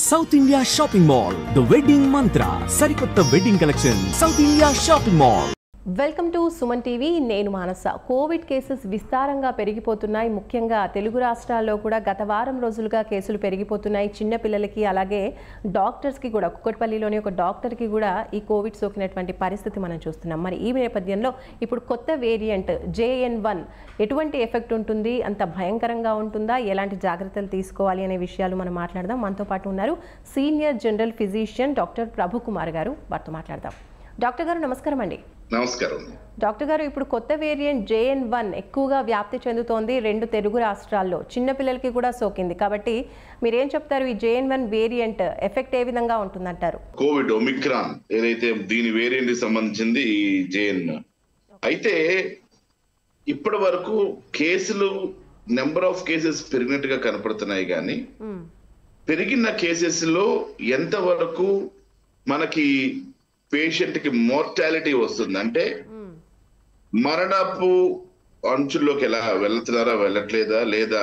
South India shopping mall the wedding మంత్ర సరికొత్త wedding collection south India shopping mall. Welcome to Suman TV. నేను మానస. Covid cases విస్తారంగా పెరిగిపోతున్నాయి. ముఖ్యంగా తెలుగు రాష్ట్రాల్లో కూడా గత వారం రోజులుగా కేసులు పెరిగిపోతున్నాయి. చిన్న పిల్లలకి అలాగే డాక్టర్స్కి కూడా, కుక్కట్పల్లిలోని ఒక డాక్టర్కి కూడా ఈ కోవిడ్ సోకినటువంటి పరిస్థితి మనం చూస్తున్నాం. మరి ఈ నేపథ్యంలో ఇప్పుడు కొత్త వేరియంట్ JN1 ఎటువంటి ఎఫెక్ట్ ఉంటుంది, అంత భయంకరంగా ఉంటుందా, ఎలాంటి జాగ్రత్తలు తీసుకోవాలి అనే విషయాలు మనం మాట్లాడదాం. మనతో పాటు ఉన్నారు సీనియర్ జనరల్ ఫిజిషియన్ డాక్టర్ ప్రభు కుమార్ గారు. వారితో మాట్లాడదాం. డాక్టర్ గారు నమస్కారం అండి. నమస్కారం డాక్టర్ గారు, ఇప్పుడు కొత్త వేరియంట్ JN1 ఎక్కువగా వ్యాప్తి చెందుతోంది 2 తెలుగు రాష్ట్రాల్లో. చిన్నపిల్లలకి కూడా సోకింది. కాబట్టి మీరేం చెప్తారు, ఈ JN1 వేరియంట్ ఎఫెక్ట్ ఏ విధంగా ఉంటుందంటారు? కోవిడ్ ఒమిక్రాన్ ఏదైతే దీని వేరియంట్ కి సంబంధించింది ఈ JN. అయితే ఇప్పటి వరకు కేసులు నెంబర్ ఆఫ్ కేసెస్ పెరిగినట్టుగా కనపడుతున్నాయి, కానీ పెరిగిన కేసెస్ లో ఎంత వరకు మనకి పేషెంట్ కి మోర్టాలిటీ వస్తుంది, అంటే మరణపు అంచుల్లోకి ఎలా వెళ్తున్నారా వెళ్ళట్లేదా, లేదా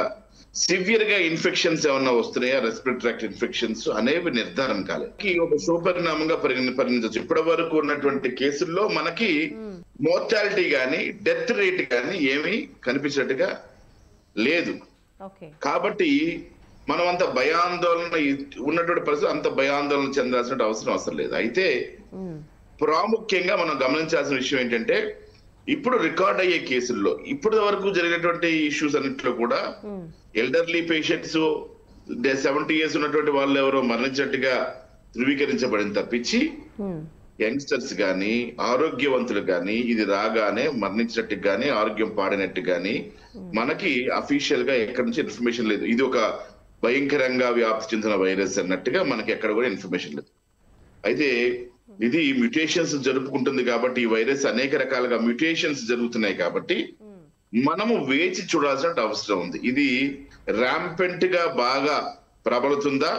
సివియర్ గా ఇన్ఫెక్షన్స్ ఏమన్నా వస్తున్నాయా, రెస్పిరేటరీ ట్రాక్ట్ ఇన్ఫెక్షన్స్ అనేవి నిర్ధారణ కాలేదు. ఒక శుభపరిణామంగా పరిగణించవచ్చు. ఇప్పటి వరకు ఉన్నటువంటి కేసుల్లో మనకి మోర్టాలిటీ గానీ డెత్ రేట్ గానీ ఏమీ కనిపించినట్టుగా లేదు. కాబట్టి మనం అంత భయాందోళన ఉన్నటువంటి పరిస్థితి, అంత భయాందోళన చెందాల్సిన అవసరం లేదు. అయితే ప్రాముఖ్యంగా మనం గమనించాల్సిన విషయం ఏంటంటే, ఇప్పుడు రికార్డ్ అయ్యే కేసుల్లో ఇప్పటి వరకు జరిగినటువంటి ఇష్యూస్ అన్నింటిలో కూడా ఎల్డర్లీ పేషెంట్స్ 70 years ఉన్నటువంటి వాళ్ళు ఎవరో మరణించినట్టుగా ధృవీకరించబడింది తప్పించి యంగ్స్టర్స్ గాని ఆరోగ్యవంతులు గాని ఇది రాగానే మరణించినట్టు గాని ఆరోగ్యం పాడినట్టు గాని మనకి అఫీషియల్ గా ఎక్కడి నుంచి ఇన్ఫర్మేషన్ లేదు. ఇది ఒక భయంకరంగా వ్యాప్తి చెందిన వైరస్ అన్నట్టుగా మనకి ఎక్కడ కూడా ఇన్ఫర్మేషన్ లేదు. అయితే ఇది మ్యూటేషన్స్ జరుపుకుంటుంది కాబట్టి, ఈ వైరస్ అనేక రకాలుగా మ్యూటేషన్స్ జరుగుతున్నాయి కాబట్టి మనము వేచి చూడాల్సిన అవసరం ఉంది. ఇది ర్యాంపెంట్ గా బాగా ప్రబలుతుందా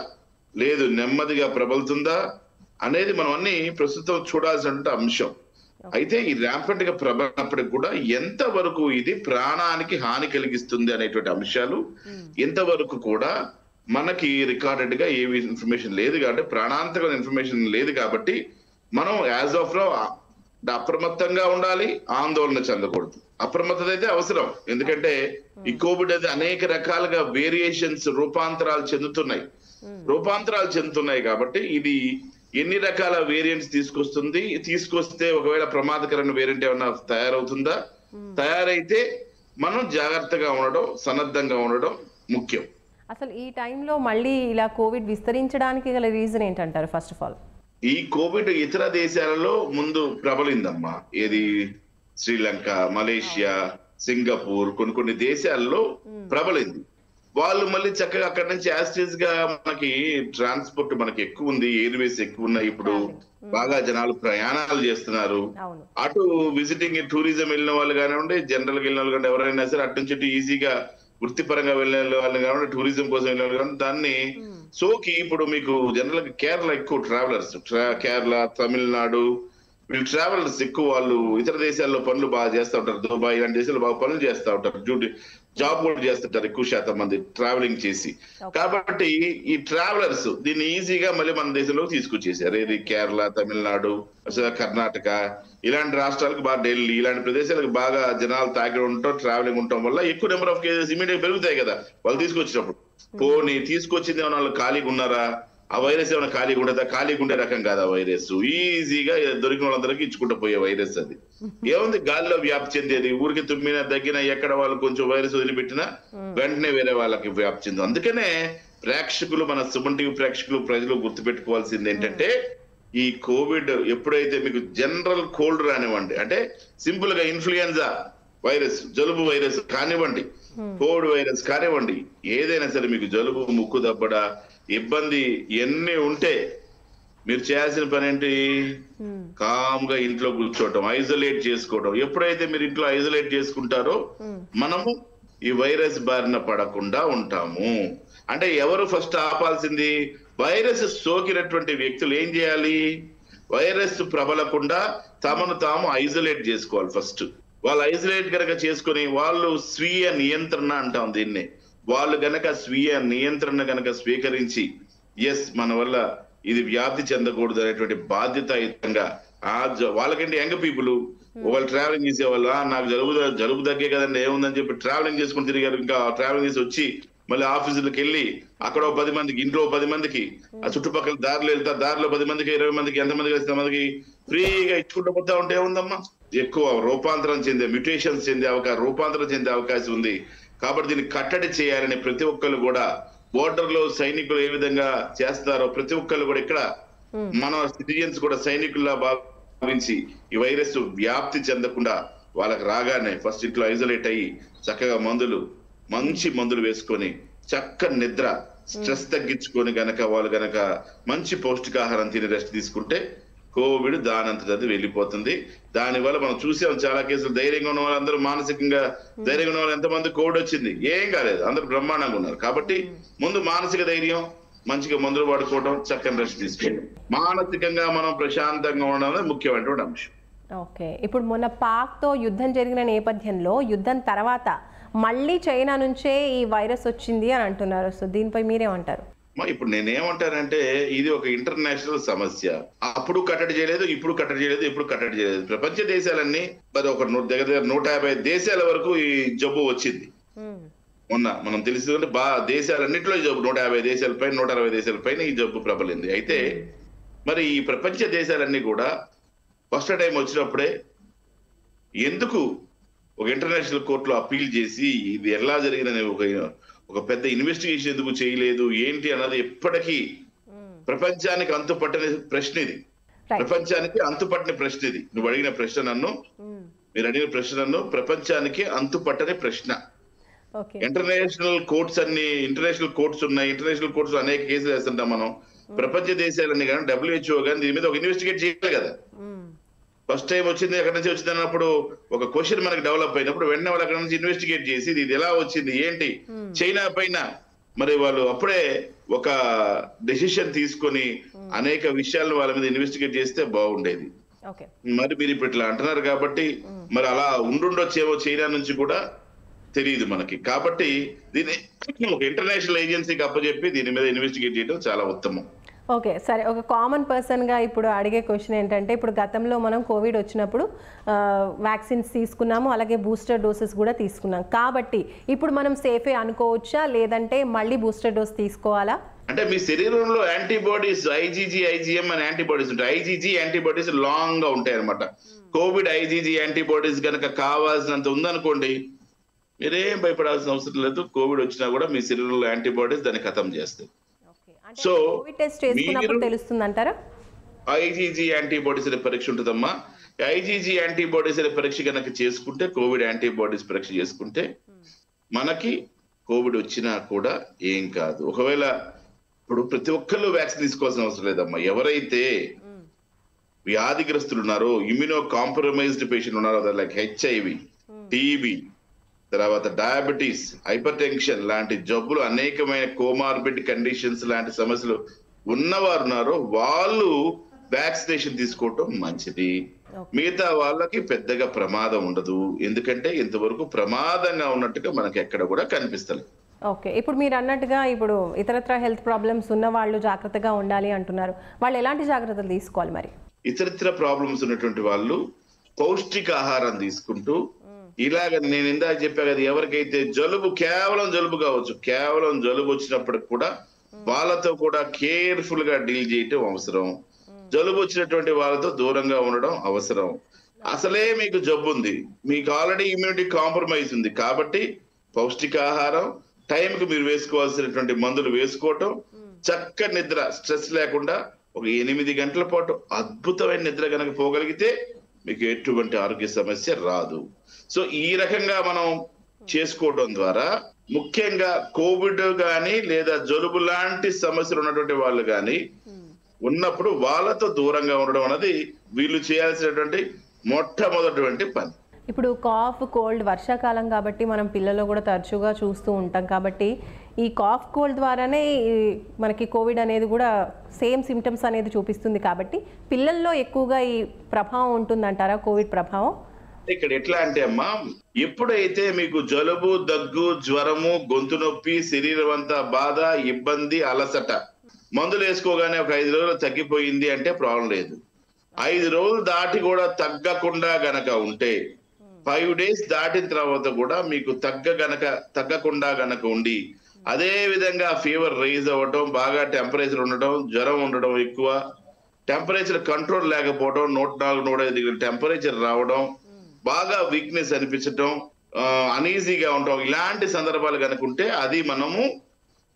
లేదు నెమ్మదిగా ప్రబలుతుందా అనేది మనం అన్ని ప్రస్తుతం చూడాల్సిన అంశం. అయితే ఈ ర్యాంపెంట్ గా ప్రబలినప్పటికి కూడా ఎంత వరకు ఇది ప్రాణానికి హాని కలిగిస్తుంది అనేటువంటి అంశాలు ఎంతవరకు కూడా మనకి రికార్డెడ్ గా ఏవి ఇన్ఫర్మేషన్ లేదు. కాబట్టి ప్రాణాంతకమైన ఇన్ఫర్మేషన్ లేదు కాబట్టి మనం యాజ్ ఆఫ్ నౌ అప్రమత్తంగా ఉండాలి, ఆందోళన చెందకూడదు. అప్రమత్తత అయితే అవసరం, ఎందుకంటే ఈ కోవిడ్ అయితే అనేక రకాలుగా వేరియేషన్స్ రూపాంతరాలు చెందుతున్నాయి కాబట్టి ఇది ఎన్ని రకాల వేరియంట్స్ తీసుకొస్తే ఒకవేళ ప్రమాదకరమైన వేరియంట్ ఏమన్నా తయారవుతుందా, తయారైతే మనం జాగ్రత్తగా ఉండడం, సన్నద్ధంగా ఉండడం ముఖ్యం. అసలు ఈ టైంలో మళ్ళీ ఇలా కోవిడ్ విస్తరించడానికి గల రీజన్ ఏంటంటారు? ఫస్ట్ ఆఫ్ ఆల్, ఈ కోవిడ్ ఇతర దేశాలలో ముందు ప్రబలిందమ్మా. ఏది శ్రీలంక, మలేషియా, సింగపూర్, కొన్ని దేశాల్లో ప్రబలింది. వాళ్ళు మళ్ళీ చక్కగా అక్కడి నుంచి యాస్టేజ్ గా మనకి ట్రాన్స్పోర్ట్ మనకి ఎక్కువ ఉంది, ఎయిర్వేస్ ఎక్కువ ఉన్నాయి. ఇప్పుడు బాగా జనాలు ప్రయాణాలు చేస్తున్నారు. అటు విజిటింగ్ టూరిజం వెళ్ళిన వాళ్ళు కానివ్వండి, జనరల్ గా వెళ్ళిన వాళ్ళు కానీ ఎవరైనా సరే అటు నుంచి ఈజీగా వృత్తిపరంగా వెళ్ళిన వాళ్ళు కానివ్వండి, టూరిజం కోసం వెళ్ళిన వాళ్ళు కానీ దాన్ని సోకి ఇప్పుడు మీకు జనరల్ గా కేరళ ఎక్కువ ట్రావెలర్స్, కేరళ, తమిళనాడు వీళ్ళు ట్రావెలర్స్ ఎక్కువ. వాళ్ళు ఇతర దేశాల్లో పనులు బాగా చేస్తూ ఉంటారు. దుబాయ్ ఇలాంటి దేశాల్లో బాగా పనులు చేస్తూ ఉంటారు, జాబ్ కూడా చేస్తుంటారు ఎక్కువ శాతం మంది ట్రావెలింగ్ చేసి. కాబట్టి ఈ ట్రావెలర్స్ దీన్ని ఈజీగా మళ్ళీ మన దేశంలోకి తీసుకొచ్చేసారు. ఇది కేరళ, తమిళనాడు, కర్ణాటక ఇలాంటి రాష్ట్రాలకు బాగా, ఢిల్లీ ఇలాంటి ప్రదేశాలకు బాగా జనాలు తాకి ఉండటం, ట్రావెలింగ్ ఉండటం వల్ల ఎక్కువ నెంబర్ ఆఫ్ కేసెస్ ఇమీడియట్ పెరుగుతాయి కదా వాళ్ళు తీసుకొచ్చినప్పుడు. పోనీ తీసుకొచ్చింది ఏమైనా వాళ్ళు ఖాళీగా ఉన్నారా, ఆ వైరస్ ఏమైనా ఖాళీగా ఉండదా? ఖాళీగా ఉండే రకం కాదు ఆ వైరస్. ఈజీగా దొరికిన వాళ్ళందరికీ ఇచ్చుకుంటూ పోయే వైరస్ అది. ఏముంది, గాలిలో వ్యాప్తి చెందేది. ఊరికి తుమ్మినా దగ్గినా ఎక్కడ వాళ్ళు కొంచెం వైరస్ వదిలిపెట్టినా వెంటనే వేరే వాళ్ళకి వ్యాప్తి చెంది. అందుకనే ప్రేక్షకులు, మన సుమన్ టీవీ ప్రేక్షకులు, ప్రజలు గుర్తుపెట్టుకోవాల్సింది ఏంటంటే, ఈ కోవిడ్ ఎప్పుడైతే మీకు జనరల్ కోల్డ్ రానివ్వండి, అంటే సింపుల్ గా ఇన్ఫ్లుయెన్జా వైరస్, జలుబు వైరస్ కానివ్వండి, కోవిడ్ వైరస్ కానివ్వండి, ఏదైనా సరే మీకు జలుబు, ముక్కు దబ్బడ, ఇబ్బంది ఎన్ని ఉంటే మీరు చేయాల్సిన పని ఏంటి, కామ్ గా ఇంట్లో కూర్చోవటం, ఐసోలేట్ చేసుకోవడం. ఎప్పుడైతే మీరు ఇంట్లో ఐసోలేట్ చేసుకుంటారో మనము ఈ వైరస్ బారిన పడకుండా ఉంటాము. అంటే ఎవరు ఫస్ట్ ఆపాల్సింది, వైరస్ సోకినటువంటి వ్యక్తులు ఏం చేయాలి, వైరస్ ప్రబలకుండా తమను తాము ఐసోలేట్ చేసుకోవాలి. ఫస్ట్ వాళ్ళు ఐసోలేట్ కనుక చేసుకుని వాళ్ళు స్వీయ నియంత్రణ అంటాం దీన్ని, వాళ్ళు గనక స్వీయ నియంత్రణ గనక స్వీకరించి ఎస్ మన వల్ల ఇది వ్యాప్తి చెందకూడదు అనేటువంటి బాధ్యతాయుతంగా వాళ్ళకంటే యంగ్ పీపుల్ వాళ్ళు ట్రావెలింగ్ చేసేవాళ్ళు నాకు జలుబు తగ్గే కదండి ఏముందని చెప్పి ట్రావెలింగ్ చేసుకుని తిరిగారు. ఇంకా ట్రావెలింగ్ చేసి వచ్చి మళ్ళీ ఆఫీసులకు వెళ్ళి అక్కడ 10 మందికి, ఇంట్లో 10 మందికి, ఆ చుట్టుపక్కల దారిలో వెళ్తా దారిలో 10 మందికి, 20 మందికి, ఎంతమందికి వస్తే మందికి ఫ్రీగా ఇచ్చుకుంటూ పోతా ఉంటే ఏముందమ్మా, ఎక్కువ రూపాంతరం చెందే అవకాశం ఉంది. కాబట్టి దీన్ని కట్టడి చేయాలని ప్రతి ఒక్కరు కూడా, బోర్డర్ లో సైనికులు ఏ విధంగా చేస్తారో ప్రతి ఒక్కరు కూడా ఇక్కడ మన సిటిజన్స్ కూడా సైనికుల్లా భావించి ఈ వైరస్ వ్యాప్తి చెందకుండా వాళ్ళకి రాగానే ఫస్ట్ ఇంట్లో ఐసోలేట్ అయ్యి చక్కగా మంచి మందులు వేసుకొని చక్కని నిద్ర, స్ట్రెస్ తగ్గించుకొని వాళ్ళు గనక మంచి పౌష్టికాహారం తిని రెస్ట్ తీసుకుంటే కోవిడ్ దానంతది వెళ్ళిపోతుంది. దానివల్ల మనం చూసాం చాలా కేసులు ధైర్యంగా ఉన్న వాళ్ళందరూ మానసికంగా ధైర్యంగా ఉన్న వాళ్ళు ఎంతమంది కోవిడ్ వచ్చింది ఏం కాలేదు, అందరూ బ్రహ్మాండంగా ఉన్నారు. కాబట్టి ముందు మానసిక ధైర్యం, మంచిగా మందులు వాడుకోవడం, చక్కని రెస్ట్ తీసుకోవడం, మానసికంగా మనం ప్రశాంతంగా ఉండడం అనేది ముఖ్యమైనటువంటి అంశం. ఓకే, ఇప్పుడు మొన్న పాక్తో యుద్ధం జరిగిన నేపథ్యంలో యుద్ధం తర్వాత మళ్ళీ చైనా నుంచే ఈ వైరస్ వచ్చింది అని అంటున్నారు. సో దీనిపై మీరేమంటారు? ఇప్పుడు నేనేమంటానంటే ఇది ఒక ఇంటర్నేషనల్ సమస్య. అప్పుడు కట్టడి చేయలేదు, ఇప్పుడు కట్టడి చేయలేదు. ప్రపంచ దేశాలన్నీ మరి ఒక దగ్గర 150 దేశాల వరకు ఈ జబ్బు వచ్చింది. మొన్న మనం తెలుసుకుంటే దేశాలన్నింటిలో ఈ జబ్బు 150 దేశాల పైన 160 దేశాల పైన ఈ జబ్బు ప్రబలింది. అయితే మరి ఈ ప్రపంచ దేశాలన్నీ కూడా ఫస్ట్ టైం వచ్చినప్పుడే ఎందుకు ఒక ఇంటర్నేషనల్ కోర్టులో అప్పీల్ చేసి ఇది ఎలా జరిగిందని ఒక పెద్ద ఇన్వెస్టిగేషన్ ఎందుకు చేయలేదు ఏంటి అన్నది ఎప్పటికీ ప్రపంచానికి అంతుపట్టని ప్రశ్న ఇది. నువ్వు అడిగిన ప్రశ్న మీరు అడిగిన ప్రశ్న ప్రపంచానికి అంతుపట్టని ప్రశ్న. ఇంటర్నేషనల్ కోర్ట్స్ ఉన్నాయి. ఇంటర్నేషనల్ కోర్ట్స్ అనేక కేసులు వేస్తుంటాం మనం. ప్రపంచ దేశాలన్నీ కానీ WHO కానీ దీని మీద ఒక ఇన్వెస్టిగేట్ చేయాలి కదా. ఫస్ట్ టైం వచ్చింది అక్కడి నుంచి వచ్చింది అన్నప్పుడు ఒక క్వశ్చన్ మనకి డెవలప్ అయినప్పుడు వెంటనే వాళ్ళు అక్కడ నుంచి ఇన్వెస్టిగేట్ చేసి ఇది ఎలా వచ్చింది ఏంటి, చైనా పైన మరి వాళ్ళు అప్పుడే ఒక డెసిషన్ తీసుకొని అనేక విషయాలను వాళ్ళ మీద ఇన్వెస్టిగేట్ చేస్తే బాగుండేది. మరి మీరు ఇప్పుడు ఇట్లా అంటున్నారు కాబట్టి మరి అలా ఉండుండొచ్చేమో చైనా నుంచి కూడా తెలియదు మనకి. కాబట్టి దీన్ని ఒక ఇంటర్నేషనల్ ఏజెన్సీకి అప్పచెప్పి దీని మీద ఇన్వెస్టిగేట్ చేయడం చాలా ఉత్తమం. ఓకే, సరే. ఒక కామన్ పర్సన్గా ఇప్పుడు అడిగే క్వశ్చన్ ఏంటంటే, ఇప్పుడు గతంలో మనం కోవిడ్ వచ్చినప్పుడు వ్యాక్సిన్స్ తీసుకున్నాము, అలాగే బూస్టర్ డోసెస్ కూడా తీసుకున్నాం. కాబట్టి ఇప్పుడు మనం సేఫే అనుకోవచ్చా, లేదంటే మళ్ళీ బూస్టర్ డోస్ తీసుకోవాలా? అంటే మీ శరీరంలో యాంటీబాడీస్ IgG, IgM అని యాంటీబాడీస్ ఉంటాయి. IgG యాంటీబాడీస్ లాంగ్ గా ఉంటాయి అనమాట. కోవిడ్ IgG యాంటీబాడీస్ కనుక కావాల్సినంత ఉందనుకోండి, మీరేం భయపడాల్సిన అవసరం లేదు. కోవిడ్ వచ్చినా కూడా మీ శరీరంలో యాంటీబాడీస్ దాన్ని ఖతం చేస్తాయి. సో కోవిడ్ టెస్ట్ చేసుకున్నప్పుడు తెలుస్తుందంటారా? IgG యాంటీబాడీస్ అనే పరీక్ష ఉంటుందమ్మా. IgG యాంటీబాడీస్ అనే పరీక్ష కనుక చేసుకుంటే, కోవిడ్ యాంటీబాడీస్ పరీక్ష చేసుకుంటే మనకి కోవిడ్ వచ్చినా కూడా ఏం కాదు. ఒకవేళ ఇప్పుడు ప్రతి ఒక్కళ్ళు వ్యాక్సిన్ తీసుకోవాల్సిన అవసరం లేదమ్మా. ఎవరైతే వ్యాధిగ్రస్తులు ఉన్నారో, ఇమ్యూనో కాంప్రమైజ్డ్ పేషెంట్ ఉన్నారో, లైక్ HIV, TB, తర్వాత డయాబెటీస్, హైపర్ టెన్షన్ లాంటి జబ్బులు, అనేకమైన కోమార్బిడ్ కండిషన్స్ లాంటి సమస్యలు ఉన్నవారు ఉన్నారో వాళ్ళు వ్యాక్సినేషన్ తీసుకోవటం మంచిది. మిగతా వాళ్ళకి పెద్దగా ప్రమాదం ఉండదు. ఎందుకంటే ఇంతవరకు ప్రమాదంగా ఉన్నట్టుగా మనకి ఎక్కడ కూడా కనిపిస్తలేదు. ఓకే, ఇప్పుడు మీరు అన్నట్టుగా ఇప్పుడు ఇతరత్ర హెల్త్ ప్రాబ్లమ్స్ ఉన్న వాళ్ళు జాగ్రత్తగా ఉండాలి అంటున్నారు. వాళ్ళు ఎలాంటి జాగ్రత్తలు తీసుకోవాలి మరి? ఇతరత్ర ప్రాబ్లమ్స్ ఉన్నటువంటి వాళ్ళు పౌష్టికాహారం తీసుకుంటూ, ఇలాగ నేను ఇందాక చెప్పా కదా, ఎవరికైతే కేవలం జలుబు కావచ్చు, కేవలం జలుబు వచ్చినప్పటికి కూడా వాళ్ళతో కూడా కేర్ఫుల్ గా డీల్ చేయటం అవసరం. జలుబు వచ్చినటువంటి వాళ్ళతో దూరంగా ఉండడం అవసరం. అసలే మీకు జబ్బు ఉంది, మీకు ఆల్రెడీ ఇమ్యూనిటీ కాంప్రమైజ్ ఉంది, కాబట్టి పౌష్టికాహారం, టైంకి మీరు వేసుకోవాల్సినటువంటి మందులు వేసుకోవటం, చక్కని నిద్ర, స్ట్రెస్ లేకుండా ఒక 8 గంటల పాటు అద్భుతమైన నిద్ర కనుక పోగలిగితే మీకు ఎటువంటి ఆరోగ్య సమస్య రాదు. సో ఈ రకంగా మనం చేసుకోవడం ద్వారా ముఖ్యంగా కోవిడ్ కానీ లేదా జలుబు లాంటి సమస్యలు ఉన్నటువంటి వాళ్ళు కానీ ఉన్నప్పుడు వాళ్ళతో దూరంగా ఉండడం అనేది వీళ్ళు చేయాల్సినటువంటి మొట్టమొదటి పని. ఇప్పుడు కాఫ్, కోల్డ్, వర్షాకాలం కాబట్టి మనం పిల్లల్లో కూడా తరచుగా చూస్తూ ఉంటాం. కాబట్టి ఈ కాఫ్, కోల్డ్ ద్వారానే మనకి కోవిడ్ అనేది కూడా సేమ్ సిమ్టమ్స్ అనేది చూపిస్తుంది. కాబట్టి పిల్లల్లో ఎక్కువగా ఈ ప్రభావం ఉంటుందంటారా, కోవిడ్ ప్రభావం? ఇక్కడ ఎట్లా అంటే అమ్మా, ఎప్పుడైతే మీకు జలుబు, దగ్గు, జ్వరము, గొంతు నొప్పి, శరీరం అంతా బాధ, ఇబ్బంది, అలసట మందులు వేసుకోగానే ఒక 5 రోజులు తగ్గిపోయింది అంటే ప్రాబ్లం లేదు. 5 రోజులు దాటి కూడా తగ్గకుండా గనక ఉంటే 5 days దాటిన తర్వాత కూడా మీకు తగ్గకుండా గనక ఉండి అదే విధంగా ఫీవర్ రైజ్ అవ్వటం, బాగా టెంపరేచర్ ఉండటం, జ్వరం ఉండడం, ఎక్కువ టెంపరేచర్ కంట్రోల్ లేకపోవడం, 104-105 డిగ్రీల టెంపరేచర్ రావడం, బాగా వీక్నెస్ అనిపించటం, అనీజీగా ఉండటం, ఇలాంటి సందర్భాలు కనుక ఉంటే అది మనము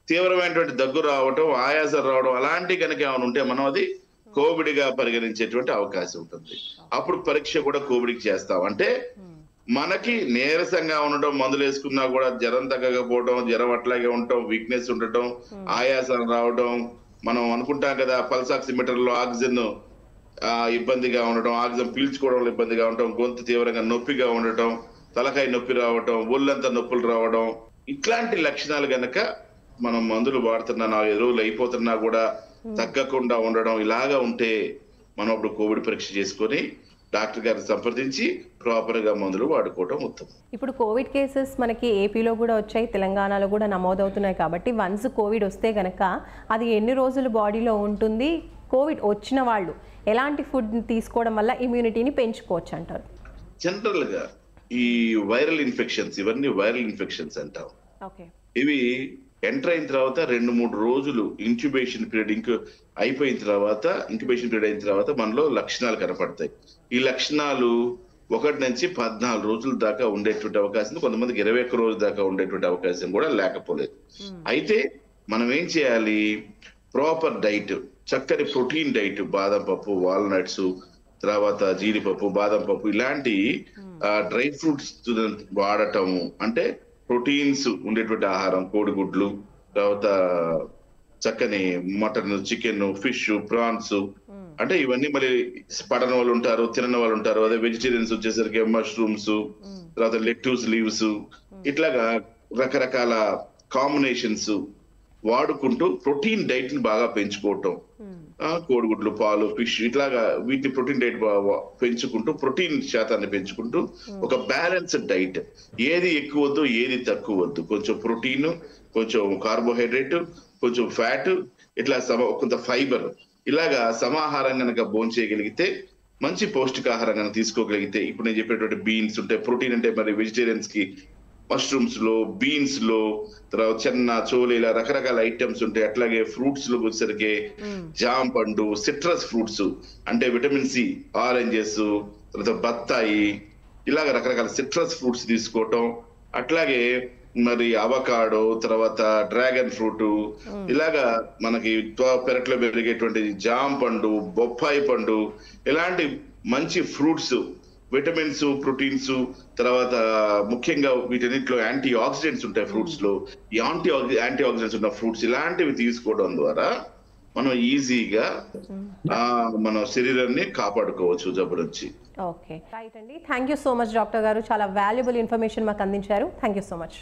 తీవ్రమైనటువంటి దగ్గు రావటం, ఆయాసం రావడం అలాంటి కనుక ఏమైనా ఉంటే మనం అది కోవిడ్ గా పరిగణించేటువంటి అవకాశం ఉంటుంది. అప్పుడు పరీక్ష కూడా కోవిడ్కి చేస్తాం. అంటే మనకి నీరసంగా ఉండటం, మందులు వేసుకున్నా కూడా జ్వరం తగ్గకపోవడం, జ్వరం అట్లాగే ఉండటం, వీక్నెస్ ఉండటం, ఆయాసం రావడం, మనం అనుకుంటాం కదా పల్స్ ఆక్సిమీటర్ లో ఆక్సిజన్ ఇబ్బందిగా ఉండటం, ఆక్సిజన్ పీల్చుకోవడంలో ఇబ్బందిగా ఉండటం, గొంతు తీవ్రంగా నొప్పిగా ఉండటం, తలకాయ నొప్పి రావటం, ఒళ్ళంతా నొప్పులు రావడం, ఇట్లాంటి లక్షణాలు గనక మనం మందులు వాడుతున్నా 4 రోజులు అయిపోతున్నా కూడా తగ్గకుండా ఉండడం ఇలాగా ఉంటే మనం అప్పుడు కోవిడ్ పరీక్ష చేసుకొని డాక్టర్ గారిని సంప్రదించి ప్రాపర్ గా మందులు వాడుకోవడం ఉత్తమం. ఇప్పుడు కోవిడ్ కేసెస్ మనకి ఏపీలో కూడా వచ్చాయి, తెలంగాణలో కూడా నమోదవుతున్నాయి. కాబట్టి వన్స్ కోవిడ్ వస్తే గనక అది ఎన్ని రోజులు బాడీలో ఉంటుంది? కోవిడ్ వచ్చిన వాళ్ళు ఎలాంటి ఫుడ్ తీసుకోవడం వల్ల ఇమ్యూనిటీని పెంచుకోవచ్చు అంటారు? జనరల్ గా ఈ వైరల్ ఇన్ఫెక్షన్స్, ఇవన్నీ వైరల్ ఇన్ఫెక్షన్స్ అంటాం. ఇవి ఎంటర్ అయిన తర్వాత 2-3 రోజులు ఇంక్యుబేషన్ పీరియడ్ అయిపోయిన తర్వాత, ఇంక్యుబేషన్ పీరియడ్ అయిన తర్వాత మనలో లక్షణాలు కనపడతాయి. ఈ లక్షణాలు 1 నుంచి 14 రోజుల దాకా ఉండేటువంటి అవకాశం, కొంతమందికి 21 రోజుల దాకా ఉండేటువంటి అవకాశం కూడా లేకపోలేదు. అయితే మనం ఏం చేయాలి? ప్రాపర్ డైట్, చక్కని ప్రోటీన్ డైట్, బాదం పప్పు, వాల్నట్స్, తర్వాత జీడిపప్పు, బాదం పప్పు ఇలాంటి డ్రై ఫ్రూట్స్ వాడటము, అంటే ప్రోటీన్స్ ఉండేటువంటి ఆహారం, కోడిగుడ్లు, తర్వాత చక్కని మటన్, చికెన్, ఫిష్, ప్రాన్స్, అంటే ఇవన్నీ మళ్ళీ పడని వాళ్ళు ఉంటారు, తినని వాళ్ళు ఉంటారు. అదే వెజిటేరియన్స్ వచ్చేసరికి మష్రూమ్స్, తర్వాత లెట్యూస్ లీవ్స్, ఇట్లాగా రకరకాల కాంబినేషన్స్ వాడుకుంటూ ప్రోటీన్ డైట్ ని బాగా పెంచుకోవటం, కోడిగుడ్లు, పాలు, ఫిష్ ఇట్లాగా వీటి ప్రోటీన్ డైట్ పెంచుకుంటూ, ప్రోటీన్ శాతాన్ని పెంచుకుంటూ ఒక బ్యాలెన్స్డ్ డైట్, ఏది ఎక్కువ వద్దు ఏది తక్కువ వద్దు, కొంచెం ప్రోటీన్, కొంచెం కార్బోహైడ్రేట్, కొంచెం ఫ్యాట్, ఇట్లా కొంత ఫైబర్, ఇలాగా సమాహారం కనుక భోంచేయగలిగితే, మంచి పౌష్టికాహారం కనుక తీసుకోగలిగితే, ఇప్పుడు నేను చెప్పేటువంటి బీన్స్ ఉంటాయి, ప్రోటీన్ అంటే మరి వెజిటేరియన్స్ కి మష్రూమ్స్ లో, బీన్స్ లో, తర్వాత చెన్న, చోలే, ఇలా రకరకాల ఐటమ్స్ ఉంటాయి. అట్లాగే ఫ్రూట్స్ లో వచ్చేసరికి జామ పండు, సిట్రస్ ఫ్రూట్స్ అంటే విటమిన్ సి, ఆరెంజెస్, తర్వాత బత్తాయి, ఇలాగ రకరకాల సిట్రస్ ఫ్రూట్స్ తీసుకోవటం. అట్లాగే మరి అవకాడో, తర్వాత డ్రాగన్ ఫ్రూట్, ఇలాగా మనకి పెరట్లో పెరిగేటువంటి జామ పండు, బొప్పాయి పండు, ఇలాంటి మంచి ఫ్రూట్స్, విటమిన్స్, ప్రోటీన్స్, తర్వాత ముఖ్యంగా వీటన్నిటిలో యాంటీ ఆక్సిడెంట్స్ ఉంటాయి ఫ్రూట్స్ లో. ఈ యాంటీ ఆక్సిడెంట్స్ ఉన్న ఫ్రూట్స్ ఇలాంటివి తీసుకోవడం ద్వారా మనం ఈజీగా మన శరీరాన్ని కాపాడుకోవచ్చు జబ్బు నుంచి. ఓకే, రైట్ అండి. Thank you so much doctor గారు, చాలా వాల్యుబుల్ ఇన్ఫర్మేషన్ మాకు అందించారు. Thank you so much.